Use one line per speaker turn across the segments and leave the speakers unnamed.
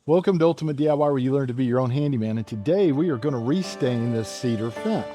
Welcome to Ultimate DIY, where you learn to be your own handyman. And today we are going to restain this cedar fence.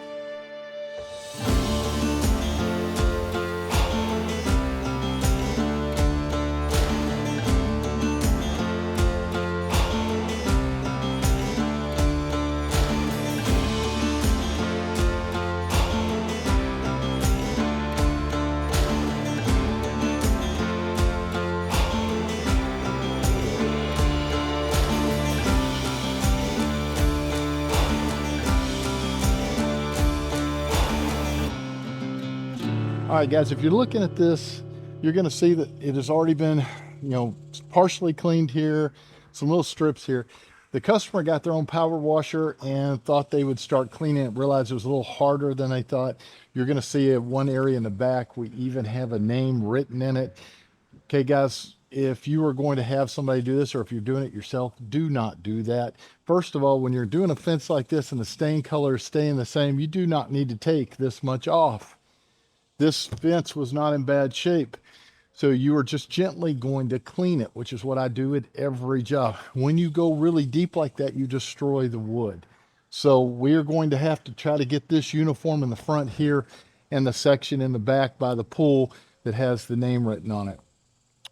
All right, guys, if you're looking at this, you're going to see that it has already been, partially cleaned here, some little strips here. The customer got their own power washer and thought they would start cleaning it, realized it was a little harder than they thought. You're going to see one area in the back, we even have a name written in it. Okay, guys, if you are going to have somebody do this, or if you're doing it yourself, do not do that. First of all, when you're doing a fence like this and the stain color is staying the same, you do not need to take this much off. This fence was not in bad shape, so you are just gently going to clean it, which is what I do at every job. When you go really deep like that, you destroy the wood. So we are going to have to try to get this uniform in the front here and the section in the back by the pool that has the name written on it.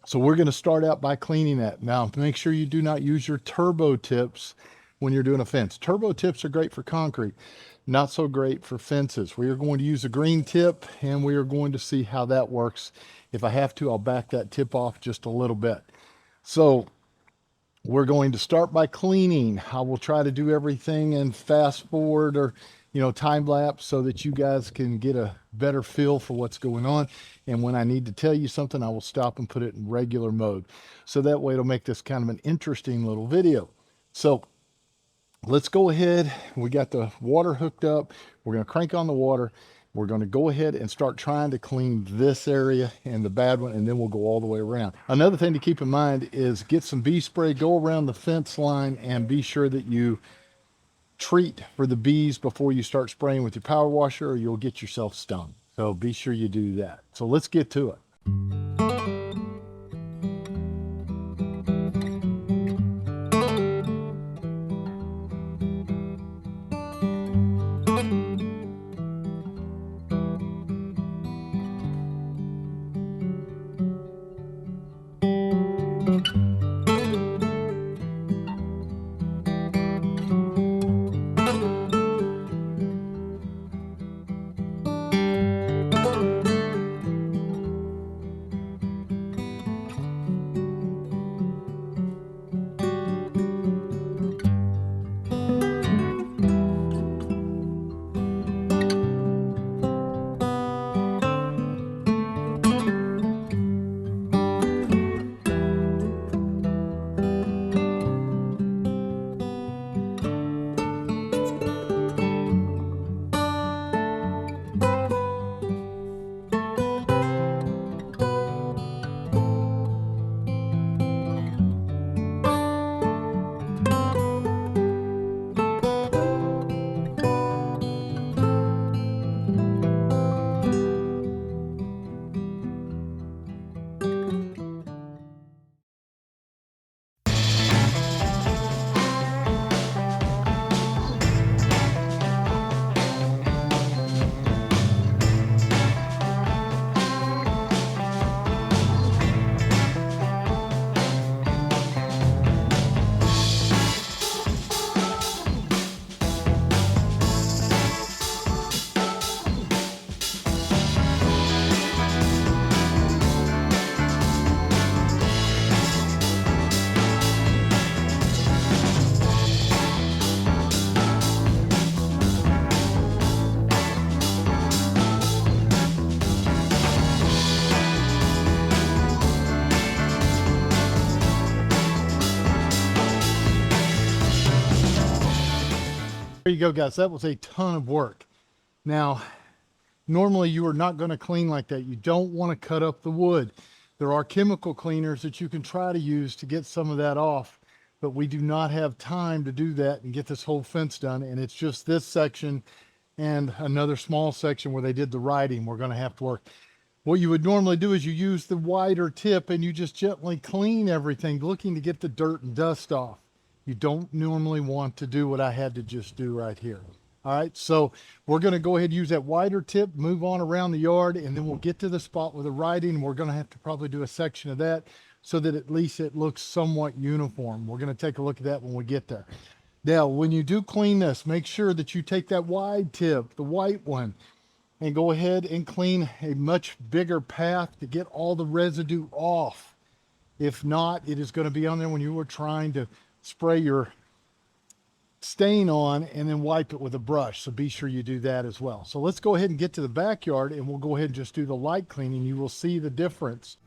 So we're going to start out by cleaning that. Now, make sure you do not use your turbo tips when you're doing a fence. Turbo tips are great for concrete, not so great for fences. We are going to use a green tip, and we are going to see how that works. If I have to, I'll back that tip off just a little bit. So we're going to start by cleaning. I will try to do everything in fast forward or time lapse so that you guys can get a better feel for what's going on. And when I need to tell you something, I will stop and put it in regular mode. So that way it'll make this kind of an interesting little video. So let's go ahead. We got the water hooked up. We're going to crank on the water. We're going to go ahead and start trying to clean this area and the bad one, and then we'll go all the way around. Another thing to keep in mind is get some bee spray, go around the fence line, and be sure that you treat for the bees before you start spraying with your power washer, or you'll get yourself stung. So be sure you do that. So let's get to it. There you go, guys. That was a ton of work. Now, normally you are not going to clean like that. You don't want to cut up the wood. There are chemical cleaners that you can try to use to get some of that off, but we do not have time to do that and get this whole fence done. And it's just this section and another small section where they did the writing we're going to have to work. What you would normally do is you use the wider tip and you just gently clean everything, looking to get the dirt and dust off. You don't normally want to do what I had to just do right here. All right, so we're going to go ahead and use that wider tip, move on around the yard, and then we'll get to the spot with the writing. We're going to have to probably do a section of that so that at least it looks somewhat uniform. We're going to take a look at that when we get there. Now, when you do clean this, make sure that you take that wide tip, the white one, and go ahead and clean a much bigger path to get all the residue off. If not, it is going to be on there when you were trying to spray your stain on and then wipe it with a brush. So be sure you do that as well. So let's go ahead and get to the backyard and we'll go ahead and just do the light cleaning. You will see the difference.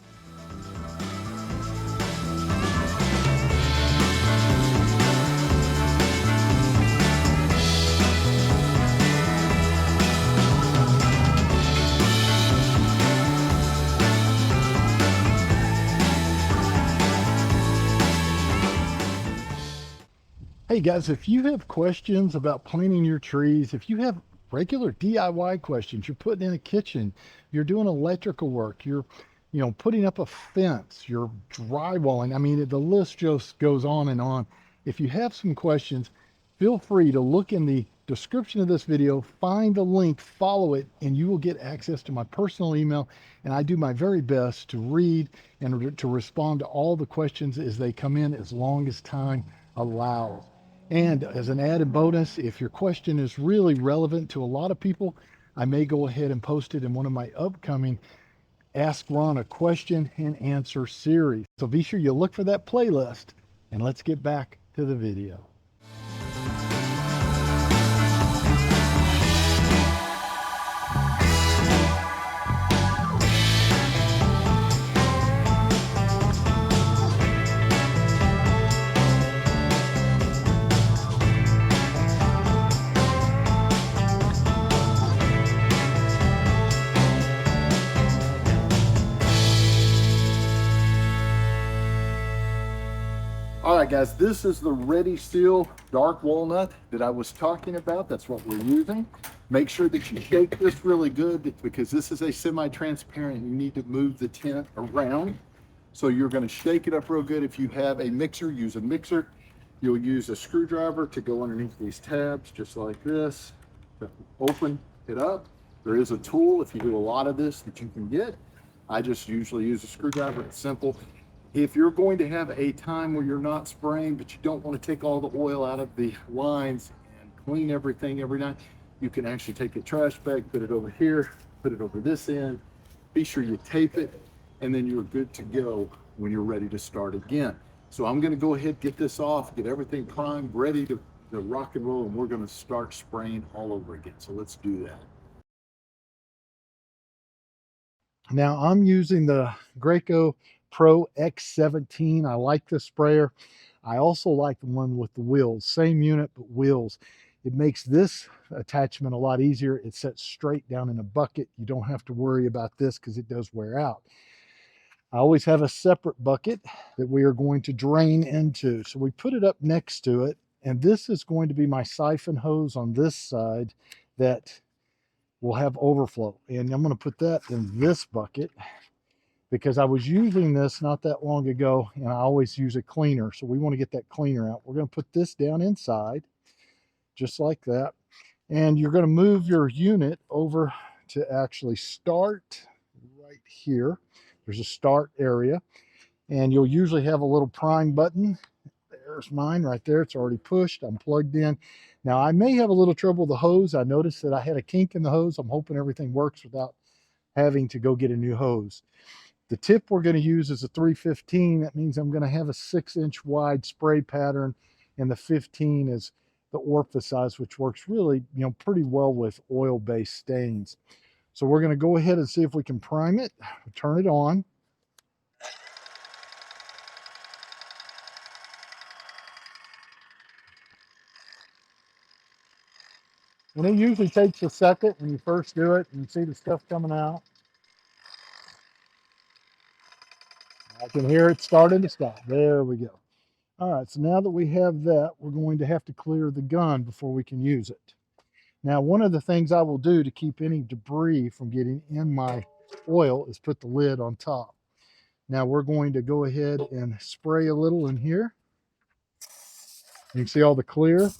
Hey guys, if you have questions about planting your trees, if you have regular DIY questions, you're putting in a kitchen, you're doing electrical work, you're, putting up a fence, you're drywalling. I mean, the list just goes on and on. If you have some questions, feel free to look in the description of this video, find the link, follow it, and you will get access to my personal email. And I do my very best to read and to respond to all the questions as they come in, as long as time allows. And as an added bonus, if your question is really relevant to a lot of people, I may go ahead and post it in one of my upcoming Ask Ron a Question and Answer series. So be sure you look for that playlist, and let's get back to the video. All right, guys, this is the Ready Seal Dark Walnut that I was talking about. That's what we're using. Make sure that you shake this really good because this is a semi-transparent. You need to move the tint around. So you're going to shake it up real good. If you have a mixer, use a mixer. You'll use a screwdriver to go underneath these tabs, just like this, to open it up. There is a tool, if you do a lot of this, that you can get. I just usually use a screwdriver. It's simple. If you're going to have a time where you're not spraying, but you don't want to take all the oil out of the lines and clean everything every night, you can actually take a trash bag, put it over here, put it over this end. Be sure you tape it, and then you're good to go when you're ready to start again. So I'm going to go ahead, get this off, get everything primed, ready to rock and roll, and we're going to start spraying all over again. So let's do that. Now I'm using the Graco Pro X17. I like this sprayer. I also like the one with the wheels, same unit, but wheels. It makes this attachment a lot easier. It sets straight down in a bucket. You don't have to worry about this because it does wear out. I always have a separate bucket that we are going to drain into. So we put it up next to it, and this is going to be my siphon hose on this side that will have overflow. And I'm going to put that in this bucket because I was using this not that long ago, and I always use a cleaner. So we want to get that cleaner out. We're going to put this down inside, just like that. And you're going to move your unit over to actually start right here. There's a start area, and you'll usually have a little prime button. There's mine right there. It's already pushed. I'm plugged in. Now, I may have a little trouble with the hose. I noticed that I had a kink in the hose. I'm hoping everything works without having to go get a new hose. The tip we're going to use is a 315. That means I'm going to have a 6-inch wide spray pattern, and the 15 is the orifice size, which works really, pretty well with oil-based stains. So we're going to go ahead and see if we can prime it, turn it on. And it usually takes a second when you first do it and you see the stuff coming out. I can hear it starting to stop. There we go. All right, so now that we have that, we're going to have to clear the gun before we can use it. Now, one of the things I will do to keep any debris from getting in my oil is put the lid on top. Now we're going to go ahead and spray a little in here. You can see all the clear.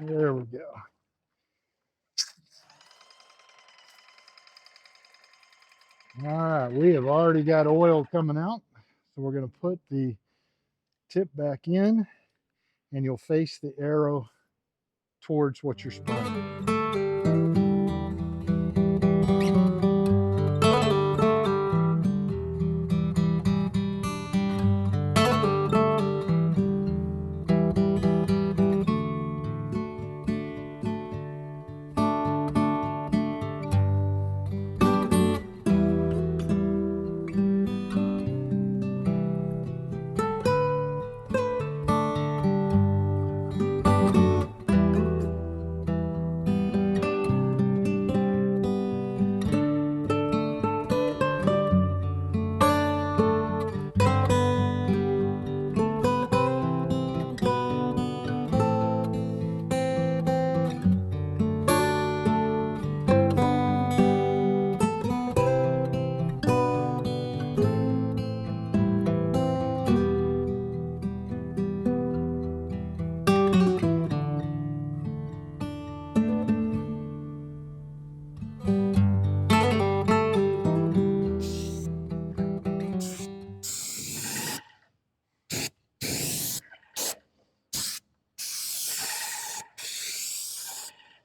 There we go. All right, we have already got oil coming out. So we're going to put the tip back in, and you'll face the arrow towards what you're spraying.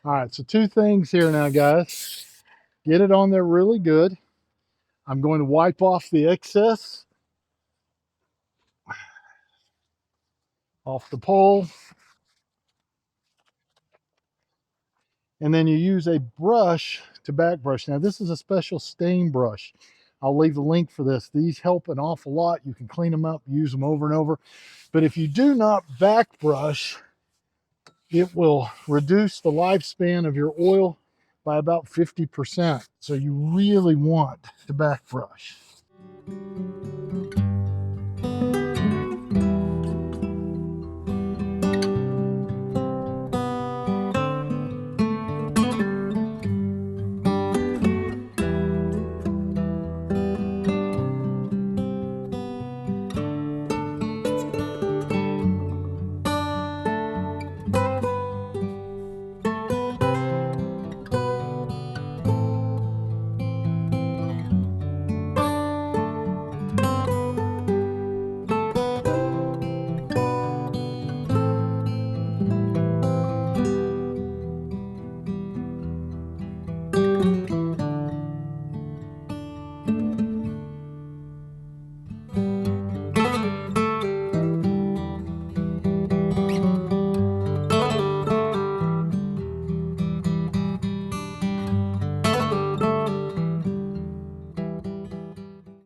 All right, so two things here now, guys. Get it on there really good. I'm going to wipe off the excess off the pole. And then you use a brush to back brush. Now, this is a special stain brush. I'll leave a link for this. These help an awful lot. You can clean them up, use them over and over. But if you do not back brush, it will reduce the lifespan of your oil by about 50%. So you really want to back brush.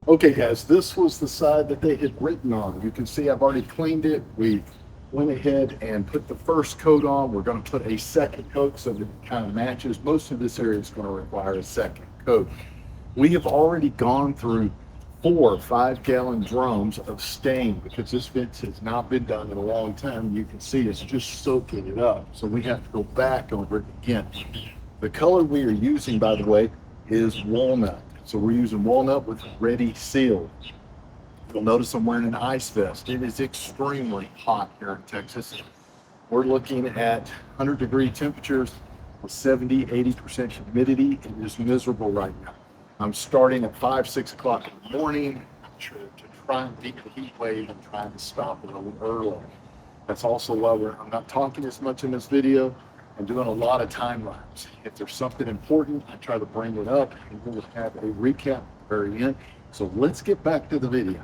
Okay guys, this was the side that they had written on. You can see I've already cleaned it. We went ahead and put the first coat on. We're going to put a second coat so that it kind of matches. Most of this area is going to require a second coat. We have already gone through 4 5-gallon drums of stain because this fence has not been done in a long time. You can see it's just soaking it up. So we have to go back over it again. The color we are using, by the way, is walnut. So we're using walnut with ready seal. You'll notice I'm wearing an ice vest. It is extremely hot here in Texas. We're looking at 100-degree temperatures with 70–80% humidity. It is miserable right now. I'm starting at 5–6 o'clock in the morning to try and beat the heat wave and trying to stop it a little early. That's also why I'm not talking as much in this video. I'm doing a lot of time lapse. If there's something important, I try to bring it up, and we'll have a recap at the very end. So let's get back to the video.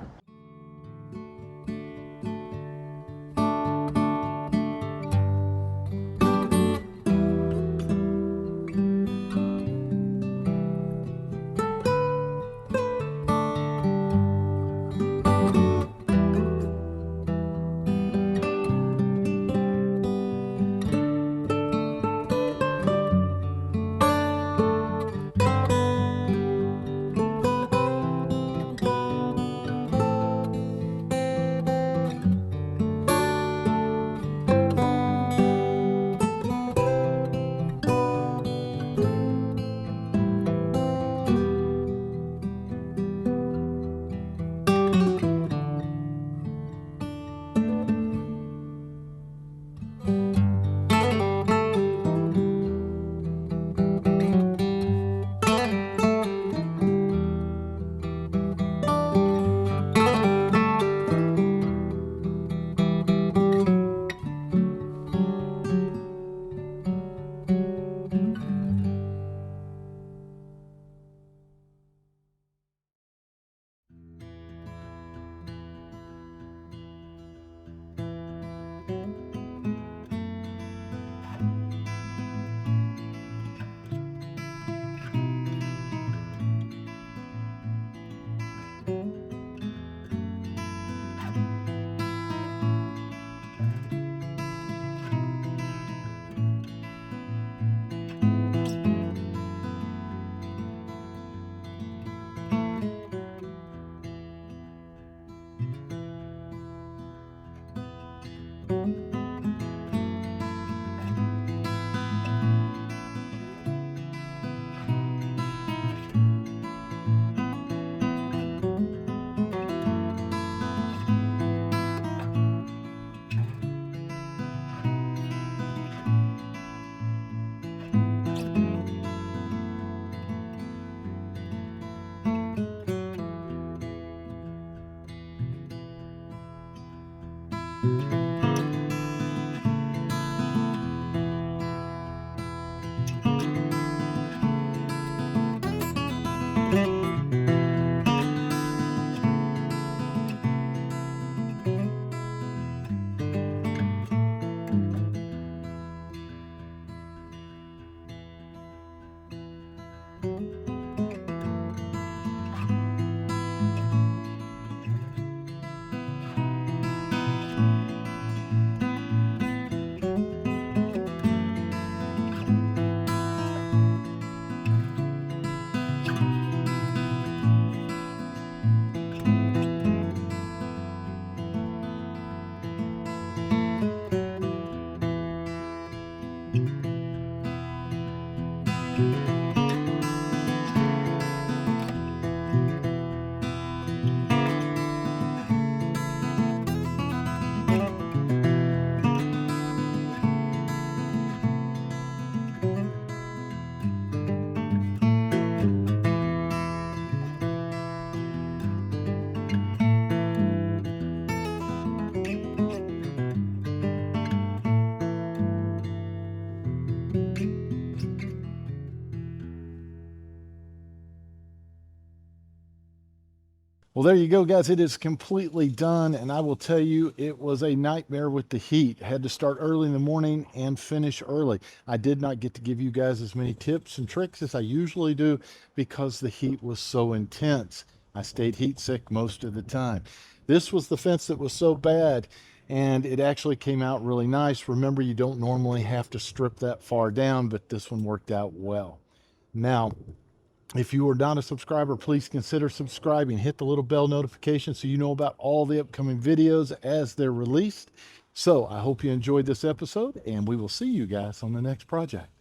Well, there you go, guys. It is completely done. And I will tell you, it was a nightmare with the heat. I had to start early in the morning and finish early. I did not get to give you guys as many tips and tricks as I usually do because the heat was so intense. I stayed heat sick most of the time. This was the fence that was so bad, and it actually came out really nice. Remember, you don't normally have to strip that far down, but this one worked out well. Now, if you are not a subscriber, please consider subscribing. Hit the little bell notification so you know about all the upcoming videos as they're released. So I hope you enjoyed this episode, and we will see you guys on the next project.